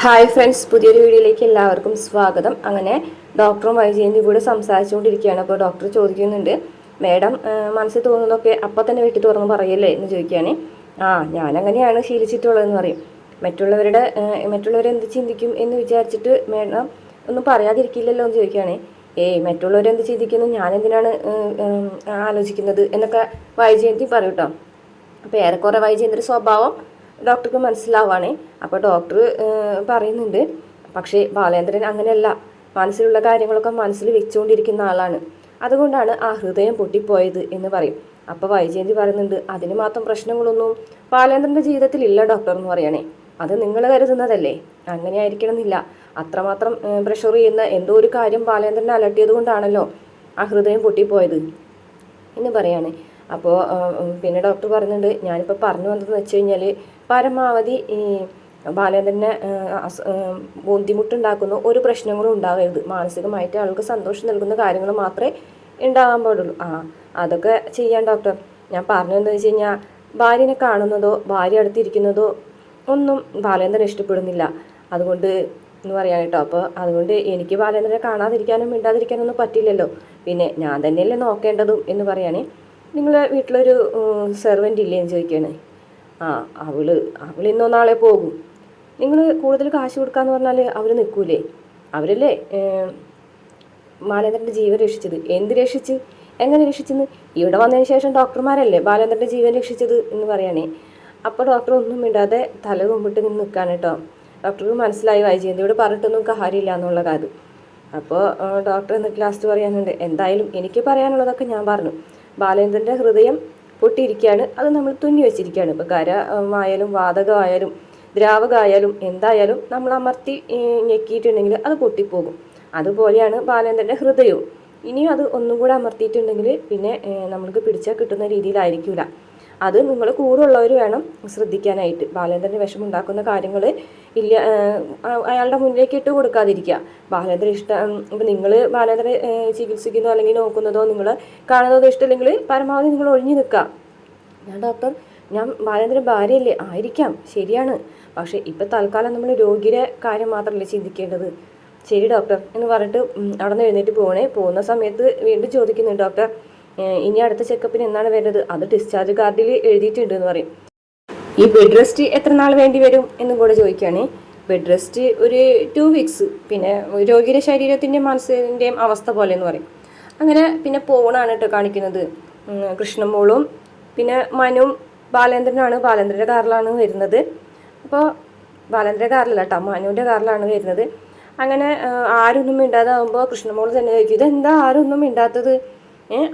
Hi friends, പുതിയൊരു വീഡിയോയിലേക്ക് എല്ലാവർക്കും സ്വാഗതം. അങ്ങനെ ഡോക്ടറും വൈജയന്തി കൂടെ സംസാരിച്ചുകൊണ്ടിരിക്കുകയാണ്. അപ്പോൾ ഡോക്ടർ ചോദിക്കുന്നുണ്ട്, മേഡം മനസ്സിൽ തോന്നുന്നതൊക്കെ അപ്പം തന്നെ വെട്ടി തുറന്ന് പറയല്ലേ എന്ന് ചോദിക്കുകയാണ്. ഞാനങ്ങനെയാണ് ശീലിച്ചിട്ടുള്ളതെന്ന് പറയും. മറ്റുള്ളവരെന്ത് ചിന്തിക്കും എന്ന് വിചാരിച്ചിട്ട് മേഡം ഒന്നും പറയാതിരിക്കില്ലല്ലോ എന്ന് ചോദിക്കുകയാണ്. മറ്റുള്ളവരെന്ത് ചിന്തിക്കുന്നു, ഞാനെന്തിനാണ് ആലോചിക്കുന്നത് എന്നൊക്കെ വൈജയന്തി പറയും കേട്ടോ. അപ്പോൾ ഏറെക്കുറെ വൈജയന്തിയുടെ സ്വഭാവം ഡോക്ടർക്ക് മനസ്സിലാവാണേ. അപ്പോൾ ഡോക്ടർ പറയുന്നുണ്ട്, പക്ഷേ ബാലേന്ദ്രൻ അങ്ങനെയല്ല, മനസ്സിലുള്ള കാര്യങ്ങളൊക്കെ മനസ്സിൽ വെച്ചുകൊണ്ടിരിക്കുന്ന ആളാണ്, അതുകൊണ്ടാണ് ആ ഹൃദയം പൊട്ടിപ്പോയത് എന്ന് പറയും. അപ്പോൾ വൈജയന്തി പറയുന്നുണ്ട്, അതിന് മാത്രം പ്രശ്നങ്ങളൊന്നും ബാലേന്ദ്രൻ്റെ ജീവിതത്തിൽ ഇല്ല ഡോക്ടർ എന്ന് പറയണേ. അത് നിങ്ങൾ കരുതുന്നതല്ലേ, അങ്ങനെ ആയിരിക്കണമെന്നില്ല. അത്രമാത്രം പ്രഷർ ചെയ്യുന്ന എന്തോ ഒരു കാര്യം ബാലേന്ദ്രനെ അലട്ടിയത് കൊണ്ടാണല്ലോ ആ ഹൃദയം പൊട്ടിപ്പോയത് എന്ന് പറയാണ്. അപ്പോൾ പിന്നെ ഡോക്ടർ പറയുന്നുണ്ട്, ഞാനിപ്പോൾ പറഞ്ഞു വന്നതെന്ന് വെച്ച് കഴിഞ്ഞാൽ പരമാവധി ഈ ബാലേന്ദ്രനെ ബുദ്ധിമുട്ടുണ്ടാക്കുന്ന ഒരു പ്രശ്നങ്ങളും ഉണ്ടാകരുത്. മാനസികമായിട്ട് ആൾക്ക് സന്തോഷം നൽകുന്ന കാര്യങ്ങൾ മാത്രമേ ഉണ്ടാകാൻ പാടുള്ളൂ. അതൊക്കെ ചെയ്യാൻ ഡോക്ടർ. ഞാൻ പറഞ്ഞതെന്ന് വെച്ച് കഴിഞ്ഞാൽ ഭാര്യനെ കാണുന്നതോ ഭാര്യ അടുത്തിരിക്കുന്നതോ ഒന്നും ബാലേന്ദ്രൻ ഇഷ്ടപ്പെടുന്നില്ല. അതുകൊണ്ട് എന്ന് പറയാൻ കേട്ടോ. അപ്പോൾ അതുകൊണ്ട് എനിക്ക് ബാലേന്ദ്രനെ കാണാതിരിക്കാനും മിണ്ടാതിരിക്കാനൊന്നും പറ്റില്ലല്ലോ. പിന്നെ ഞാൻ തന്നെയല്ലേ നോക്കേണ്ടതും എന്ന് പറയാനേ. നിങ്ങളെ വീട്ടിലൊരു സെർവൻ്റ് ഇല്ലേ എന്ന് ചോദിക്കുകയാണ്. അവൾ ഇന്നോ നാളെ പോകും. നിങ്ങൾ കൂടുതൽ കാശ് കൊടുക്കാന്ന് പറഞ്ഞാൽ അവർ നിൽക്കൂലേ? അവരല്ലേ ബാലേന്ദ്രൻ്റെ ജീവൻ രക്ഷിച്ചത്. എന്ത് രക്ഷിച്ച്, എങ്ങനെ രക്ഷിച്ചെന്ന് ഇവിടെ വന്നതിന് ശേഷം ഡോക്ടർമാരല്ലേ ബാലേന്ദ്രൻ്റെ ജീവൻ രക്ഷിച്ചത് എന്ന് പറയണേ. അപ്പോൾ ഡോക്ടർ ഒന്നും മിണ്ടാതെ തല കൊമ്പിട്ട് ഇങ്ങനെ നിൽക്കാൻ കേട്ടോ. ഡോക്ടർക്ക് മനസ്സിലായി വൈജയന്തിയോട് പറഞ്ഞിട്ടൊന്നും കാര്യമില്ല എന്നുള്ള കാര്യം. അപ്പോൾ ഡോക്ടർ എന്നിട്ട് ലാസ്റ്റ് പറയാനുണ്ട്, എന്തായാലും എനിക്ക് പറയാനുള്ളതൊക്കെ ഞാൻ പറഞ്ഞു. ബാലേന്ദ്രൻ്റെ ഹൃദയം പൊട്ടിയിരിക്കുകയാണ്, അത് നമ്മൾ തുന്നി വെച്ചിരിക്കുകയാണ്. ഇപ്പോൾ കരമായാലും വാതകമായാലും ദ്രാവകമായാലും എന്തായാലും നമ്മൾ അമർത്തി ഞെക്കിയിട്ടുണ്ടെങ്കിൽ അത് പൊട്ടിപ്പോകും. അതുപോലെയാണ് ബാലേന്ദ്രൻ്റെ ഹൃദയവും. ഇനിയും അത് ഒന്നും കൂടെ അമർത്തിയിട്ടുണ്ടെങ്കിൽ പിന്നെ നമ്മൾക്ക് പിടിച്ചാൽ കിട്ടുന്ന രീതിയിലായിരിക്കില്ല. അത് നിങ്ങൾ കൂടെയുള്ളവർ വേണം ശ്രദ്ധിക്കാനായിട്ട്. ബാലേന്ദ്രന് വിഷമുണ്ടാക്കുന്ന കാര്യങ്ങൾ ഇല്ല അയാളുടെ മുന്നിലേക്ക് ഇട്ട് കൊടുക്കാതിരിക്കുക. ബാലേന്ദ്രൻ ഇഷ്ടം ഇപ്പം നിങ്ങൾ ബാലേന്ദ്രനെ ചികിത്സിക്കുന്നതോ അല്ലെങ്കിൽ നോക്കുന്നതോ നിങ്ങൾ കാണുന്നതോ ഇഷ്ടമില്ലെങ്കിൽ പരമാവധി നിങ്ങൾ ഒഴിഞ്ഞു നിൽക്കുക. ഞാൻ ബാലേന്ദ്രൻ ഭാര്യയല്ലേ? ആയിരിക്കാം, ശരിയാണ്. പക്ഷേ ഇപ്പം തൽക്കാലം നമ്മൾ രോഗിയുടെ കാര്യം മാത്രമല്ലേ ചിന്തിക്കേണ്ടത്. ശരി ഡോക്ടർ എന്ന് പറഞ്ഞിട്ട് അവിടെ നിന്ന് എഴുന്നേറ്റ് പോകുന്ന സമയത്ത് വീണ്ടും ചോദിക്കുന്നുണ്ട്, ഡോക്ടർ ഇനി അടുത്ത ചെക്കപ്പിന് എന്നാണ് വരുന്നത്? അത് ഡിസ്ചാർജ് കാർഡിൽ എഴുതിയിട്ടുണ്ട് എന്ന് പറയും. ഈ ബെഡ് റെസ്റ്റ് എത്ര നാൾ വേണ്ടി വരും എന്നും കൂടെ ചോദിക്കുകയാണ്. ബെഡ് റെസ്റ്റ് ഒരു 2 വീക്സ്. പിന്നെ രോഗിയുടെ ശരീരത്തിൻ്റെയും മനസ്സിൻ്റെയും അവസ്ഥ പോലെ എന്ന് പറയും. അങ്ങനെ പിന്നെ പോണാണ് കേട്ടോ കാണിക്കുന്നത്. കൃഷ്ണമോളും പിന്നെ മനുവും ബാലേന്ദ്രൻ്റെ കാറിലാണ് വരുന്നത്. അപ്പോൾ ബാലേന്ദ്രൻ്റെ കാറിലല്ല കേട്ടോ, മനുവിൻ്റെ കാറിലാണ് വരുന്നത്. അങ്ങനെ ആരൊന്നും മിണ്ടാതാകുമ്പോൾ കൃഷ്ണമോൾ തന്നെ ചോദിക്കും, ഇതെന്താ ആരൊന്നും മിണ്ടാത്തത്?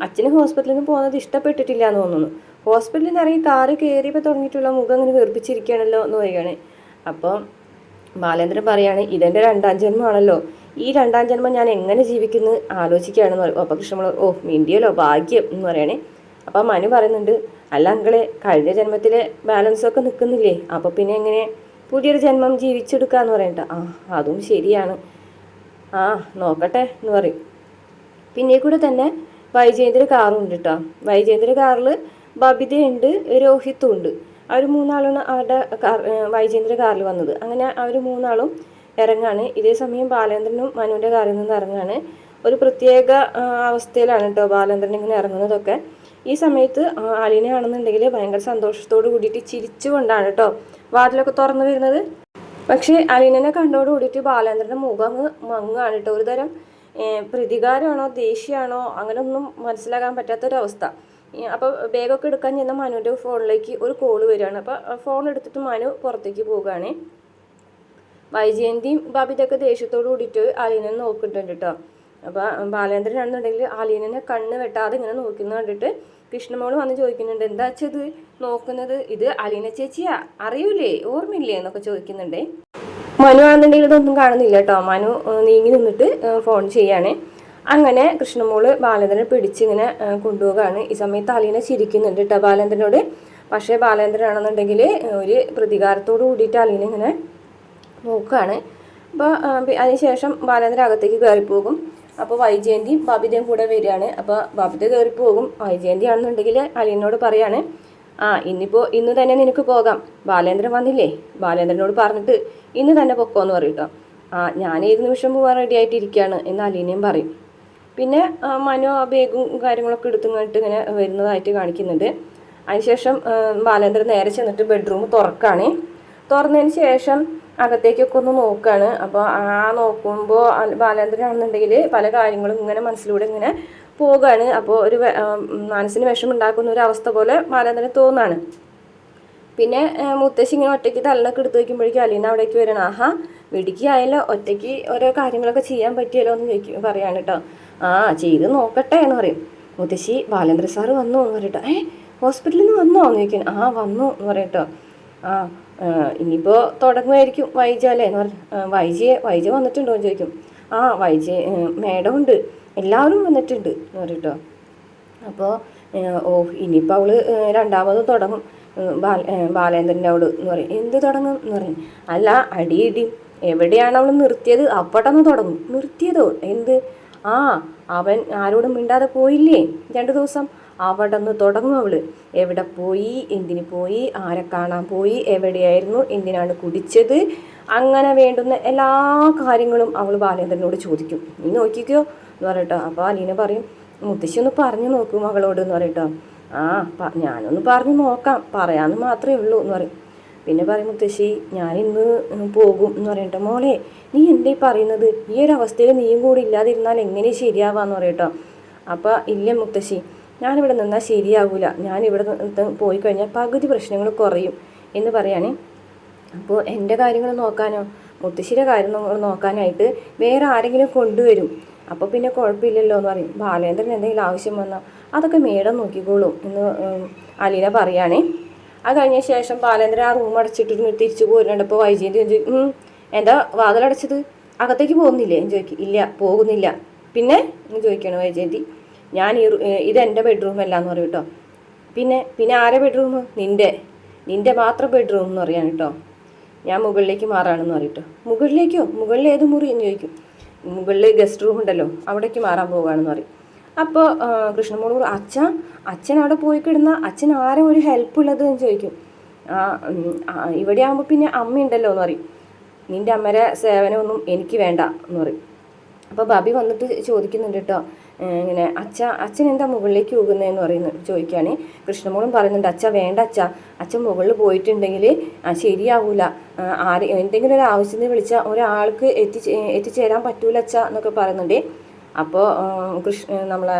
അച്ഛന് ഹോസ്പിറ്റലിൽ നിന്ന് പോകുന്നത് ഇഷ്ടപ്പെട്ടിട്ടില്ല എന്ന് തോന്നുന്നു. ഹോസ്പിറ്റലിൽ നിന്ന് ഇറങ്ങി കാറ് കയറിയപ്പോൾ തുടങ്ങിയിട്ടുള്ള മുഖം അങ്ങനെ വെറുപ്പിച്ചിരിക്കുകയാണല്ലോ എന്ന് പറയുകയാണ്. അപ്പോൾ ബാലേന്ദ്രൻ പറയാണ്, ഇതെൻ്റെ 2ാം ജന്മമാണല്ലോ, ഈ 2ാം ജന്മം ഞാൻ എങ്ങനെ ജീവിക്കുന്നു ആലോചിക്കുകയാണെന്ന് പറയും. അപ്പോൾ കൃഷ്ണമോൾ മിണ്ടിയല്ലോ, ഭാഗ്യം എന്ന് പറയണേ. അപ്പോൾ മനു പറയുന്നുണ്ട്, അല്ല അങ്കളെ, കഴിഞ്ഞ ജന്മത്തിലെ ബാലൻസൊക്കെ നിൽക്കുന്നില്ലേ, അപ്പോൾ പിന്നെ എങ്ങനെ പുതിയൊരു ജന്മം ജീവിച്ചെടുക്കാന്ന് പറയണ്ട. അതും ശരിയാണ്, നോക്കട്ടെ എന്ന് പറയും. പിന്നെ കൂടെ തന്നെ വൈജയന്തിൻ്റെ കാറും ഉണ്ട് കേട്ടോ. വൈജയന്തിൻ്റെ കാറിൽ ബബിതയുണ്ട്, രോഹിത്തും ഉണ്ട്. അവർ 3 അവരുടെ വൈജയന്തിൻ്റെ കാറിൽ വന്നത്. അങ്ങനെ അവർ 3 ഇറങ്ങാണ്. ഇതേ സമയം ബാലേന്ദ്രനും മനുവിൻ്റെ കാറിൽ നിന്ന് ഇറങ്ങാണ്. ഒരു പ്രത്യേക അവസ്ഥയിലാണ് കേട്ടോ ബാലേന്ദ്രൻ ഇങ്ങനെ ഇറങ്ങുന്നതൊക്കെ. ഈ സമയത്ത് അലീനയാണെന്നുണ്ടെങ്കിൽ ഭയങ്കര സന്തോഷത്തോട് കൂടിയിട്ട് ചിരിച്ചുകൊണ്ടാണ് കേട്ടോ വാതിലൊക്കെ തുറന്നു വരുന്നത്. പക്ഷേ അലീനനെ കണ്ടോട് കൂടിയിട്ട് ബാലേന്ദ്രൻ്റെ മുഖം മങ്ങാണ് കേട്ടോ. ഒരു തരം പ്രതികാരമാണോ ദേഷ്യമാണോ അങ്ങനെ ഒന്നും മനസ്സിലാക്കാൻ പറ്റാത്തൊരവസ്ഥ. അപ്പോൾ ബാഗൊക്കെ എടുക്കാൻ ചെന്ന മനുവിൻ്റെ ഫോണിലേക്ക് ഒരു കോള് വരികയാണ്. അപ്പോൾ ഫോൺ എടുത്തിട്ട് മനു പുറത്തേക്ക് പോവുകയാണ്. വൈജയന്തിയും ബബിതൊക്കെ ദേഷ്യത്തോട് കൂടിയിട്ട് അലീനനെ നോക്കിയിട്ടുണ്ട് കേട്ടോ. അപ്പോൾ ബാലേന്ദ്രനാണെന്നുണ്ടെങ്കിൽ അലീനനെ കണ്ണ് വെട്ടാതെ ഇങ്ങനെ നോക്കുന്നത് കണ്ടിട്ട് കൃഷ്ണമോൾ വന്ന് ചോദിക്കുന്നുണ്ട്, എന്താ വെച്ചത് നോക്കുന്നത്? ഇത് അലീന ചേച്ചിയാ, അറിയൂലേ, ഓർമ്മയില്ലേ എന്നൊക്കെ ചോദിക്കുന്നുണ്ടേ. മനു ആണെന്നുണ്ടെങ്കിൽ ഇതൊന്നും കാണുന്നില്ല കേട്ടോ. മനു നീങ്ങി നിന്നിട്ട് ഫോൺ ചെയ്യാണ്. അങ്ങനെ കൃഷ്ണമോള് ബാലേന്ദ്രനെ പിടിച്ചിങ്ങനെ കൊണ്ടുപോവുകയാണ്. ഈ സമയത്ത് അലീന ചിരിക്കുന്നുണ്ട് കേട്ടോ ബാലേന്ദ്രനോട്. പക്ഷേ ബാലേന്ദ്രനാണെന്നുണ്ടെങ്കിൽ ഒരു പ്രതികാരത്തോട് കൂടിയിട്ട് അലീന ഇങ്ങനെ നോക്കുകയാണ്. അപ്പോൾ അതിനുശേഷം ബാലേന്ദ്രൻ അകത്തേക്ക് കയറിപ്പോകും. അപ്പോൾ വൈജയന്തിയും ബബിതയും കൂടെ വരികയാണ്. അപ്പോൾ ബബിത കയറിപ്പോകും. വൈജയന്തി ആണെന്നുണ്ടെങ്കിൽ അലീനോട് പറയാണ്, ഇന്ന് തന്നെ നിനക്ക് പോകാം, ബാലേന്ദ്രൻ വന്നില്ലേ, ബാലേന്ദ്രനോട് പറഞ്ഞിട്ട് ഇന്ന് തന്നെ പൊക്കോന്ന് പറയും കേട്ടോ. ഞാൻ ഏത് നിമിഷം പോകാൻ റെഡി ആയിട്ടിരിക്കുകയാണ് എന്ന് അലീനയും പറയും. പിന്നെ മനു ആ ബേഗും കാര്യങ്ങളൊക്കെ എടുത്തുങ്ങോട്ട് ഇങ്ങനെ വരുന്നതായിട്ട് കാണിക്കുന്നുണ്ട്. അതിനുശേഷം ബാലേന്ദ്രൻ നേരെ ചെന്നിട്ട് ബെഡ്റൂം തുറന്നതിന് ശേഷം അകത്തേക്കൊക്കെ ഒന്ന് നോക്കുകയാണ്. അപ്പോൾ നോക്കുമ്പോൾ ബാലേന്ദ്രനാണെന്നുണ്ടെങ്കിൽ പല കാര്യങ്ങളും ഇങ്ങനെ മനസ്സിലൂടെ ഇങ്ങനെ പോകുകയാണ്. അപ്പോൾ ഒരു മനസ്സിന് വിഷമുണ്ടാക്കുന്ന ഒരു അവസ്ഥ പോലെ ബാലേന്ദ്രന് തോന്നാണ്. പിന്നെ മുത്തശ്ശി ഇങ്ങനെ ഒറ്റയ്ക്ക് തലനൊക്കെ എടുത്ത് വയ്ക്കുമ്പോഴേക്കും അലീന അവിടേക്ക് വരണം. മിടുക്കിയായല്ലോ, ഒറ്റയ്ക്ക് ഓരോ കാര്യങ്ങളൊക്കെ ചെയ്യാൻ പറ്റിയല്ലോ എന്ന് പറയാണ് കേട്ടോ. ചെയ്ത് നോക്കട്ടെ എന്ന് പറയും. മുത്തശ്ശി ബാലേന്ദ്ര സാറ് വന്നു എന്ന് പറയട്ടോ. ഹോസ്പിറ്റലിൽ നിന്ന് വന്നോ എന്ന് ചോദിക്കാൻ. വന്നു എന്ന് പറയട്ടോ. ഇനിയിപ്പോൾ തുടങ്ങുമായിരിക്കും വൈജ അല്ലേ എന്ന് പറഞ്ഞു. വൈജ വന്നിട്ടുണ്ടോ എന്ന് ചോദിക്കും. വൈജ മേഡം ഉണ്ട്, എല്ലാവരും വന്നിട്ടുണ്ട് എന്ന് പറയട്ടോ. അപ്പോൾ ഇനിയിപ്പോൾ അവള് രണ്ടാമത് തുടങ്ങും ബാലേന്ദ്രൻ്റെ അവള് എന്ന് പറയും. എന്ത് തുടങ്ങും എന്ന് പറയും. അല്ല, അടിയിടി എവിടെയാണ് അവൾ നിർത്തിയത് അപ്പടന്ന് തുടങ്ങും. നിർത്തിയതോ എന്ത്? അവൻ ആരോടും മിണ്ടാതെ പോയില്ലേ 2 ദിവസം, അവിടെ നിന്ന് തുടങ്ങും അവള്. എവിടെ പോയി, എന്തിനു പോയി, ആരെ കാണാൻ പോയി, എവിടെയായിരുന്നു, എന്തിനാണ് കുടിച്ചത്, അങ്ങനെ വേണ്ടുന്ന എല്ലാ കാര്യങ്ങളും അവൾ ബാലേന്ദ്രനോട് ചോദിക്കും. നീ നോക്കിക്കോ എന്ന് പറയട്ടോ. അപ്പോൾ അലീന പറയും, മുത്തശ്ശി ഒന്ന് പറഞ്ഞു നോക്കൂ മകളോട് എന്ന് പറയട്ടോ. ഞാനൊന്ന് പറഞ്ഞു നോക്കാം, പറയാമെന്ന് മാത്രമേ ഉള്ളൂ എന്ന് പറയും. പിന്നെ പറയും മുത്തശ്ശി ഞാനിന്ന് പോകും എന്ന് പറയട്ടോ. മോളെ നീ എന്തേ പറയുന്നത്, ഈ ഒരു അവസ്ഥയിൽ നീയും കൂടി ഇല്ലാതിരുന്നാൽ എങ്ങനെ ശരിയാവാന്ന് പറയട്ടോ. അപ്പോൾ ഇല്ല മുത്തശ്ശി, ഞാനിവിടെ നിന്നാൽ ശരിയാവില്ല, ഞാനിവിടെ പോയി കഴിഞ്ഞാൽ പകുതി പ്രശ്നങ്ങൾ കുറയും എന്ന് പറയാണ്. അപ്പോൾ എൻ്റെ കാര്യങ്ങൾ നോക്കാനോ മുത്തശ്ശിയുടെ കാര്യങ്ങൾ നോക്കാനായിട്ട് വേറെ ആരെങ്കിലും കൊണ്ടുവരും, അപ്പോൾ പിന്നെ കുഴപ്പമില്ലല്ലോ എന്ന് പറയും. ബാലേന്ദ്രൻ എന്തെങ്കിലും ആവശ്യം വന്നാൽ അതൊക്കെ മേഡം നോക്കിക്കോളൂ എന്ന് അലീന പറയുകയാണേ. അത് കഴിഞ്ഞ ശേഷം ബാലേന്ദ്രൻ ആ റൂം അടച്ചിട്ട് തിരിച്ചു പോരുന്നുണ്ട്. അപ്പോൾ വൈജയന്തി ചോദിക്കും, എന്താ വാതിലടച്ചത്, അകത്തേക്ക് പോകുന്നില്ലേ എന്ന് ചോദിക്കും. ഇല്ല പോകുന്നില്ല. പിന്നെ എന്ന് ചോദിക്കുകയാണ് വൈജയന്തി. ഞാൻ ഇതെൻ്റെ ബെഡ്റൂമല്ല എന്ന് പറയും കേട്ടോ. പിന്നെ ആരെ ബെഡ്റൂം? നിൻ്റെ മാത്രം ബെഡ്റൂം എന്ന് പറയാണ് കേട്ടോ. ഞാൻ മുകളിലേക്ക് മാറാണെന്ന് പറയും കേട്ടോ. മുകളിലേക്കോ? മുകളിൽ ഏത് മുറി എന്ന് ചോദിക്കും. മുകളിൽ ഗസ്റ്റ് റൂം ഉണ്ടല്ലോ, അവിടേക്ക് മാറാൻ പോവുകയാണെന്ന് പറയും. അപ്പോൾ കൃഷ്ണമോള് അച്ഛൻ അവിടെ പോയി കിടന്ന അച്ഛൻ ആരും ഒരു ഹെൽപ്പ് ഉള്ളത് എന്ന് ചോദിക്കും. ഇവിടെ ആകുമ്പോൾ പിന്നെ അമ്മയുണ്ടല്ലോ എന്ന് പറയും. നിൻ്റെ അമ്മയുടെ സേവനമൊന്നും എനിക്ക് വേണ്ട എന്ന് പറയും. അപ്പോൾ ബബി വന്നിട്ട് ചോദിക്കുന്നുണ്ട് കേട്ടോ, ഇങ്ങനെ അച്ഛൻ എന്താ മുകളിലേക്ക് പോകുന്നതെന്ന് ചോദിക്കുകയാണ്. കൃഷ്ണമോളും പറയുന്നുണ്ട്, വേണ്ട അച്ഛൻ മുകളിൽ പോയിട്ടുണ്ടെങ്കിൽ ശരിയാവൂല, എന്തെങ്കിലും ഒരു ആവശ്യത്തിന് വിളിച്ചാൽ ഒരാൾക്ക് എത്തിച്ചേരാൻ പറ്റൂല എന്നൊക്കെ പറയുന്നുണ്ട്. അപ്പോൾ നമ്മളെ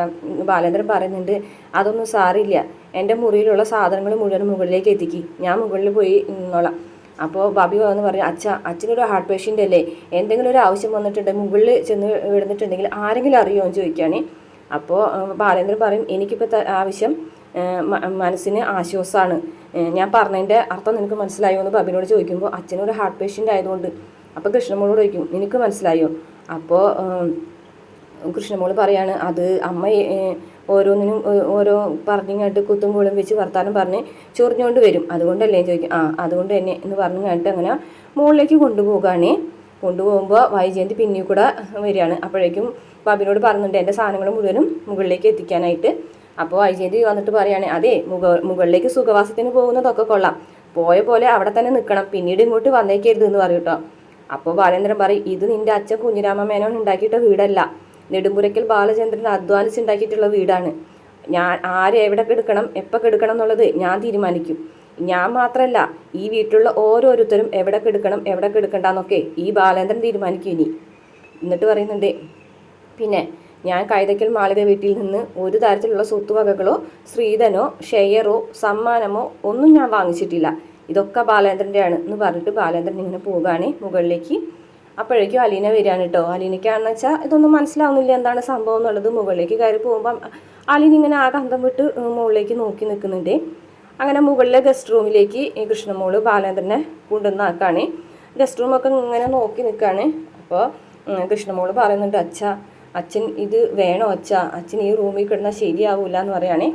ബാലേന്ദ്രൻ പറയുന്നുണ്ട്, അതൊന്നും സാറില്ല, എൻ്റെ മുറിയിലുള്ള സാധനങ്ങൾ മുഴുവൻ മുകളിലേക്ക് എത്തിക്കും, ഞാൻ മുകളിൽ പോയി നിന്നോളാം. അപ്പോൾ ബബി വന്ന് പറയും, അച്ഛനൊരു ഹാർട്ട് പേഷ്യൻ്റ് അല്ലേ, എന്തെങ്കിലും ഒരു ആവശ്യം വന്നിട്ടുണ്ടെങ്കിൽ മുകളിൽ ചെന്ന് വിടുന്നിട്ടുണ്ടെങ്കിൽ ആരെങ്കിലും അറിയുമോ എന്ന് ചോദിക്കുകയാണ്. അപ്പോൾ ബാലേന്ദ്രൻ പറയും, എനിക്കിപ്പോൾ ആവശ്യം മനസ്സിന് ആശ്വാസമാണ്, ഞാൻ പറഞ്ഞതിൻ്റെ അർത്ഥം നിനക്ക് മനസ്സിലായോ എന്ന് ബബിനോട് ചോദിക്കുമ്പോൾ അച്ഛനൊരു ഹാർട്ട് പേഷ്യൻ്റ് ആയതുകൊണ്ട്. അപ്പോൾ കൃഷ്ണമോളോട് ചോദിക്കും, നിനക്ക് മനസ്സിലായോ? അപ്പോൾ കൃഷ്ണമോള് പറയാണ്, അത് അമ്മ ഓരോന്നിനും ഓരോ പറഞ്ഞിങ്ങായിട്ട് കുത്തും കൂളും വെച്ച് വർത്താനം പറഞ്ഞ് ചൊറിഞ്ഞുകൊണ്ട് വരും, അതുകൊണ്ടല്ലേ ചോദിക്കും. അതുകൊണ്ട് തന്നെ എന്ന് പറഞ്ഞിങ്ങായിട്ട് അങ്ങനെ മുകളിലേക്ക് കൊണ്ടുപോകുമ്പോൾ വൈജയന്തി പിന്നിൽ കൂടെ വരികയാണ്. അപ്പോഴേക്കും ബബിനോട് പറയുന്നുണ്ട് എൻ്റെ സാധനങ്ങൾ മുഴുവനും മുകളിലേക്ക് എത്തിക്കാനായിട്ട്. അപ്പോൾ വൈജയന്തി വന്നിട്ട് പറയുകയാണ്, അതെ മുകളിലേക്ക് സുഖവാസത്തിന് പോകുന്നതൊക്കെ കൊള്ളാം, പോയ പോലെ അവിടെ തന്നെ നിൽക്കണം, പിന്നീട് ഇങ്ങോട്ട് വന്നേക്കരുത് എന്ന് പറയും കേട്ടോ. അപ്പോൾ ബാലേന്ദ്രൻ പറയും, ഇത് നിൻ്റെ അച്ഛൻ കുഞ്ഞിരാമ മേനോൻ ഉണ്ടാക്കിയിട്ട വീടല്ല, നെടുമ്പുരയ്ക്കൽ ബാലചന്ദ്രൻ അധ്വാനിച്ചുണ്ടാക്കിയിട്ടുള്ള വീടാണ്. ഞാൻ എവിടെ കിടക്കണം എപ്പോൾ കിടക്കണം എന്നുള്ളത് ഞാൻ തീരുമാനിക്കും. ഞാൻ മാത്രമല്ല, ഈ വീട്ടിലുള്ള ഓരോരുത്തരും എവിടെ കിടക്കണ്ടെന്നൊക്കെ ഈ ബാലേന്ദ്രൻ തീരുമാനിക്കും ഇനി. എന്നിട്ട് പറയുന്നുണ്ട്, പിന്നെ ഞാൻ കൈതക്കൽ മാളിക വീട്ടിൽ നിന്ന് ഒരു തരത്തിലുള്ള സ്വത്തുവകകളോ സ്ത്രീധനോ ഷെയറോ സമ്മാനമോ ഒന്നും ഞാൻ വാങ്ങിച്ചിട്ടില്ല, ഇതൊക്കെ ബാലേന്ദ്രൻ്റെ ആണ് എന്ന് പറഞ്ഞിട്ട് ബാലേന്ദ്രൻ ഇങ്ങനെ പോവുകയാണ് മുകളിലേക്ക്. അപ്പോഴേക്കും അലീന വരികയാണ് കേട്ടോ. അലീനയ്ക്കാണെന്ന് വെച്ചാൽ ഇതൊന്നും മനസ്സിലാവുന്നില്ല എന്താണ് സംഭവം എന്നുള്ളത്. മുകളിലേക്ക് കയറി പോകുമ്പം അലീന ഇങ്ങനെ ആകെ അന്തം വിട്ട് മുകളിലേക്ക് നോക്കി നിൽക്കുന്നുണ്ട്. അങ്ങനെ മുകളിലെ ഗസ്റ്റ് റൂമിലേക്ക് കൃഷ്ണമോള് ബാലേന്ദ്രനെ കൊണ്ടുവന്നാക്കാണ്. ഗസ്റ്റ് റൂമൊക്കെ ഇങ്ങനെ നോക്കി നിൽക്കുകയാണ്. അപ്പോൾ കൃഷ്ണമോള് പറയുന്നുണ്ട്, അച്ഛൻ ഇത് വേണോ അച്ഛൻ ഈ റൂമിൽ കിടന്നാൽ ശരിയാവില്ല എന്ന് പറയുകയാണ്.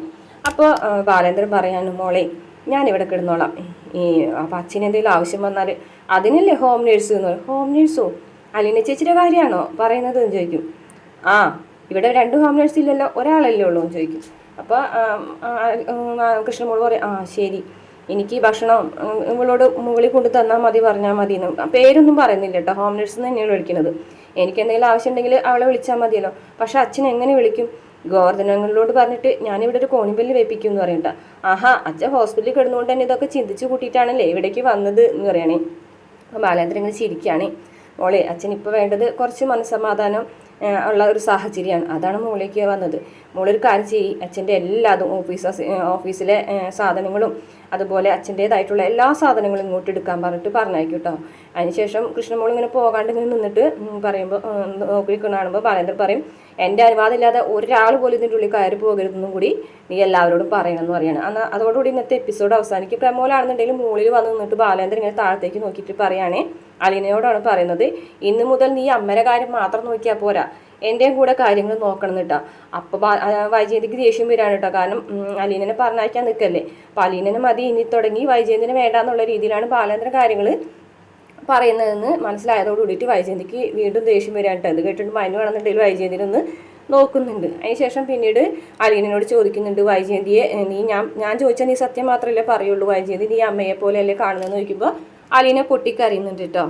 അപ്പോൾ ബാലേന്ദ്രൻ പറയാണ്, മോളെ ഞാനിവിടെ കിടന്നോളാം, അപ്പോൾ അച്ഛന് എന്തെങ്കിലും ആവശ്യം വന്നാൽ അതിനല്ലേ ഹോം നേഴ്സ് എന്ന് പറയും. ഹോം നേഴ്സോ? അലീന ചേച്ചിയുടെ കാര്യമാണോ പറയുന്നത് എന്ന് ചോദിക്കും. ഇവിടെ 2 ഹോം നേഴ്സ് ഇല്ലല്ലോ, ഒരാളല്ലേ ഉള്ളൂ എന്ന് ചോദിക്കും. അപ്പോൾ കൃഷ്ണമോള് പറയും ആ ശരി, എനിക്ക് ഈ ഭക്ഷണം ഇവളോട് മുകളിൽ കൊണ്ട് തന്നാൽ മതി പറഞ്ഞാൽ മതി എന്ന്. പേരൊന്നും പറയുന്നില്ല കേട്ടോ, ഹോം നഴ്സ് തന്നെയാണ് വിളിക്കുന്നത്. എനിക്ക് എന്തെങ്കിലും ആവശ്യം ഉണ്ടെങ്കിൽ അവളെ വിളിച്ചാൽ മതിയല്ലോ. പക്ഷെ അച്ഛൻ എങ്ങനെ വിളിക്കും? ഗോവർദ്ധനങ്ങളോട് പറഞ്ഞിട്ട് ഞാനിവിടെ ഒരു കോണിപ്പല്ല് വെപ്പിക്കും എന്ന് പറയണ്ട. ആഹാ, അച്ഛൻ ഹോസ്പിറ്റലിൽ കിടന്നുകൊണ്ട് തന്നെ ഇതൊക്കെ ചിന്തിച്ച് കൂട്ടിയിട്ടാണല്ലേ ഇവിടേക്ക് വന്നത് എന്ന് പറയണേ. അപ്പോൾ ബാലേന്ദ്രൻ ഇങ്ങനെ ചിരിക്കുകയാണ്. മോളെ, അച്ഛൻ ഇപ്പോൾ വേണ്ടത് കുറച്ച് മനസ്സമാധാനം ഉള്ള ഒരു സാഹചര്യമാണ്. അതാണ് മോളിലേക്ക് വന്നത്. മോളൊരു കാര്യം ചെയ്യും, അച്ഛൻ്റെ എല്ലാതും ഓഫീസിലെ സാധനങ്ങളും അതുപോലെ അച്ഛൻ്റേതായിട്ടുള്ള എല്ലാ സാധനങ്ങളും ഇങ്ങോട്ട് എടുക്കാൻ പറഞ്ഞിട്ട് പറഞ്ഞയക്കും കേട്ടോ. അതിനുശേഷം കൃഷ്ണമോൾ ഇങ്ങനെ പോകാണ്ട് ഇങ്ങനെ നിന്നിട്ട് പറയുമ്പോൾ നോക്കി കാണുമ്പോൾ ബാലേന്ദ്രൻ പറയും, എൻ്റെ അനുവാദം ഇല്ലാതെ ഒരാൾ പോലും ഇതിൻ്റെ ഉള്ളിൽ കയറി പോകരുതെന്നും കൂടി നീ എല്ലാവരോടും പറയണമെന്ന് പറയണം. അതോടുകൂടി ഇന്നത്തെ എപ്പിസോഡ് അവസാനിക്കും. പ്രമോലാണെന്നുണ്ടെങ്കിൽ മുകളിൽ വന്ന് നിന്നിട്ട് ബാലേന്ദ്രൻ ഇങ്ങനെ താഴത്തേക്ക് നോക്കിയിട്ട് പറയുകയാണേ, അലീനയോടാണ് പറയുന്നത്, ഇന്ന് മുതൽ നീ അമ്മയുടെ കാര്യം മാത്രം നോക്കിയാൽ പോരാ, എൻ്റെയും കൂടെ കാര്യങ്ങൾ നോക്കണം കേട്ടോ. അപ്പോൾ വൈജയന്തിക്ക് ദേഷ്യം വരാണ് കേട്ടോ. കാരണം അലീനനെ പറഞ്ഞയക്കാൻ നിൽക്കല്ലേ. അപ്പോൾ അലീനനെ മതി ഇനി തുടങ്ങി വൈജയന്തിനെ വേണ്ടാന്നുള്ള രീതിയിലാണ് ബാലേന്ദ്രൻ കാര്യങ്ങൾ പറയുന്നതെന്ന് മനസ്സിലായതോട് കൂടിയിട്ട് വൈജയന്തിക്ക് വീണ്ടും ദേഷ്യം വരാൻ കേട്ടോ. ഇത് കേട്ടിട്ട് മനു വേണമെന്നുണ്ടെങ്കിൽ വൈജയന്തിനൊന്ന് നോക്കുന്നുണ്ട്. അതിനുശേഷം പിന്നീട് അലീനനോട് ചോദിക്കുന്നുണ്ട്, വൈജയന്തിയെ ഞാൻ ചോദിച്ചാൽ നീ സത്യം മാത്രമല്ലേ പറയുള്ളൂ, വൈജയന്തി നീ അമ്മയെ പോലെയല്ലേ കാണുന്നതെന്ന് ചോദിക്കുമ്പോൾ അലീന പൊട്ടിക്കറിയുന്നുണ്ട് കേട്ടോ.